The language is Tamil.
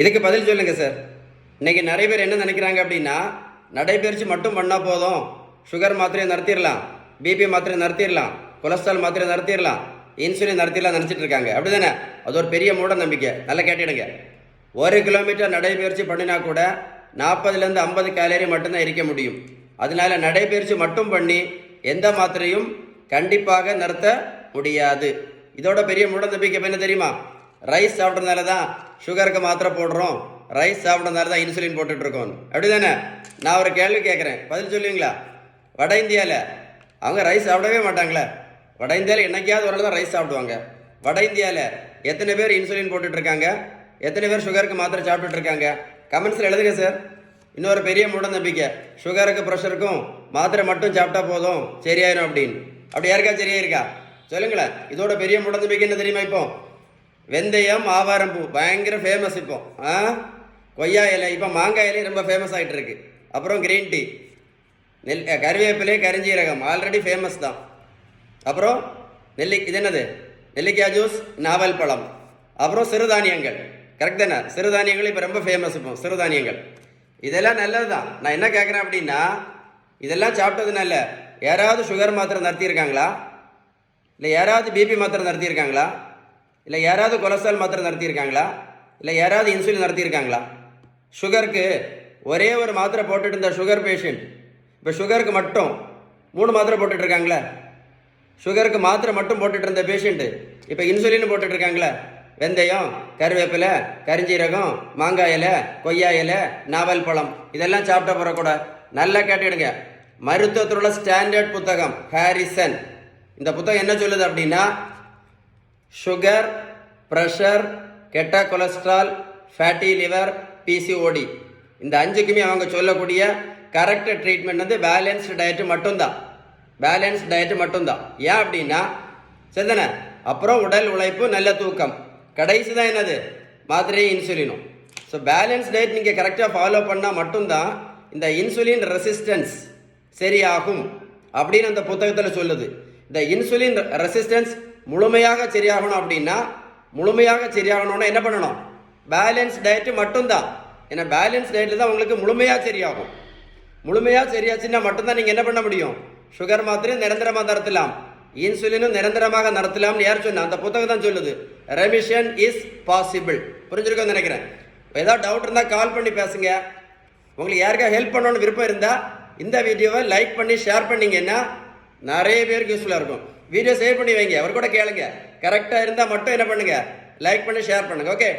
இதுக்கு பதில் சொல்லுங்க சார். இன்னைக்கு நிறைய பேர் என்ன நினைக்கிறாங்க அப்படின்னா, நடைபயிற்சி மட்டும் பண்ணால் போதும், சுகர் மாத்திரையை நிறுத்திடலாம், பிபி மாத்திரை நிறுத்திடலாம், கொலஸ்ட்ரால் மாத்திரை நிறுத்திடலாம், இன்சுலின் நிறுத்திடலாம் நினச்சிட்டு இருக்காங்க. அப்படி தானே? அது ஒரு பெரிய மூட நம்பிக்கை. நல்லா கேட்டுடுங்க. 1 கிலோமீட்டர் நடைபயிற்சி பண்ணினா கூட 40லேருந்து 50 கேலரி மட்டும்தான் எரிக்க முடியும். அதனால நடைபயிற்சி மட்டும் பண்ணி எந்த மாத்திரையும் கண்டிப்பாக நிறுத்த முடியாது. இதோட பெரிய மூட நம்பிக்கை என்ன தெரியுமா? ரைஸ் சாப்பிட்றதுனால தான் சுகருக்கு மாத்திரை போடுறோம், ரைஸ் சாப்பிட்றதுனால தான் இன்சுலின் போட்டுட்டு இருக்கோம். அப்படி தானே? நான் ஒரு கேள்வி கேட்குறேன், பதில் சொல்லுவீங்களா? வட இந்தியாவில் அவங்க ரைஸ் சாப்பிடவே மாட்டாங்களே. வட இந்தியாவில் என்னைக்காவது ஒரு நாள் தான் ரைஸ் சாப்பிடுவாங்க. வட இந்தியாவில் எத்தனை பேர் இன்சுலின் போட்டுட்டு இருக்காங்க, எத்தனை பேர் சுகருக்கு மாத்திரை சாப்பிட்டுட்டு இருக்காங்க? கமெண்ட்ஸில் எழுதுங்க சார். இன்னொரு பெரிய மூட நம்பிக்கை, சுகருக்கு ப்ரெஷருக்கும் மாத்திரை மட்டும் சாப்பிட்டா போதும் சரியாயிரும் அப்படின்னு. அப்படி யாருக்கா சரியாயிருக்கா? சொல்லுங்களேன். இதோட பெரிய மூட நம்பிக்கை என்ன தெரியுமா? இப்போ வெந்தயம், ஆவாரம் பூ பயங்கர ஃபேமஸ். இப்போ கொய்யா இலை, இப்போ மாங்காய் இலை ரொம்ப ஃபேமஸ் ஆகிட்டு இருக்கு. அப்புறம் கிரீன் டீ, கருவேப்பிலை, கரிஞ்சீரகம் ஆல்ரெடி ஃபேமஸ் தான். அப்புறம் இது என்னது? நெல்லிக்காய் ஜூஸ், நாவல் பழம், அப்புறம் சிறுதானியங்கள். கரெக்ட் தானே? சிறுதானியங்கள் இப்போ ரொம்ப ஃபேமஸ். இப்போ சிறுதானியங்கள் இதெல்லாம் நல்லது தான். நான் என்ன கேட்குறேன் அப்படின்னா, இதெல்லாம் சாப்பிட்டதுனால யாராவது சுகர் மாத்திரை நடத்தியிருக்காங்களா? இல்லை யாராவது பிபி மாத்திரை நடத்தியிருக்காங்களா? இல்லை யாராவது கொலஸ்ட்ரால் மாத்திரை நடத்தியிருக்காங்களா? இல்லை யாராவது இன்சுலின் நடத்தியிருக்காங்களா? சுகருக்கு ஒரே ஒரு மாத்திரை போட்டுட்டு இருந்த சுகர் பேஷண்ட் இப்போ சுகருக்கு மட்டும் 3 மாத்திரை போட்டுட்டு இருக்காங்களே. சுகருக்கு மாத்திரை மட்டும் போட்டுட்டு இருந்த பேஷண்ட்டு இப்போ இன்சுலின் போட்டுட்டு இருக்காங்களே. வெந்தயம், கருவேப்பிலை, கரிஞ்சீரகம், மாங்காய் இலை, கொய்யா இலை, நாவல் பழம் இதெல்லாம் சாப்பிட்ட போகிற கூட நல்லா கேட்டுடுங்க. மருத்துவத்தில் உள்ள ஸ்டாண்டர்ட் புத்தகம் ஹாரிசன். இந்த புத்தகம் என்ன சொல்லுது அப்படின்னா, சுகர், ப்ரெஷர், கெட்ட கொலஸ்ட்ரால், ஃபேட்டி லிவர், பிசிஓடி இந்த 5க்குமே அவங்க சொல்லக்கூடிய கரெக்ட் ட்ரீட்மெண்ட் வந்து பேலன்ஸ்டு டயட்டு மட்டும்தான். பேலன்ஸ் டயட்டு மட்டும்தான். ஏன் அப்படின்னா சரிதானே? அப்புறம் உடல் உழைப்பு, நல்ல தூக்கம், கடைசி தான் என்னது? மாத்திரை, இன்சுலினும். ஸோ பேலன்ஸ் டயட் நீங்கள் கரெக்டாக ஃபாலோ பண்ணால் மட்டும்தான் இந்த இன்சுலின் ரெசிஸ்டன்ஸ் சரியாகும் அப்படின்னு அந்த புத்தகத்தில் சொல்லுது. இந்த இன்சுலின் ரெசிஸ்டன்ஸ் முழுமையாக சரியாகணும் அப்படின்னா, முழுமையாக சரியாகணும்னா என்ன பண்ணணும்? பேலன்ஸ் டயட்டு மட்டும்தான். ஏன்னா பேலன்ஸ் டயட்டில் தான் உங்களுக்கு முழுமையாக சரியாகும். முழுமையாக சரியாச்சுன்னா மட்டும்தான் நீங்கள் என்ன பண்ண முடியும்? சுகர் மாத்திரையும் நிரந்தரமாக நடத்தலாம், இன்சுலினும் நிரந்தரமாக நடத்தலாம்னு யார் சொன்னா? அந்த புத்தகம் தான் சொல்லுது. Remission is possible. புரிஞ்சிருக்கோன்னு நினைக்கிறேன். ஏதாவது டவுட் இருந்தால் கால் பண்ணி பேசுங்க. உங்களுக்கு யாருக்கா ஹெல்ப் பண்ணணும்னு விருப்பம் இருந்தால் இந்த வீடியோவை லைக் பண்ணி ஷேர் பண்ணிங்கன்னா நிறைய பேருக்கு யூஸ்ஃபுல்லாக இருக்கும். வீடியோ சேவ் பண்ணி வைங்க, அவர் கூட கேளுங்க. கரெக்டாக இருந்தால் மட்டும் என்ன பண்ணுங்க? லைக் பண்ணி ஷேர் பண்ணுங்க. ஓகே.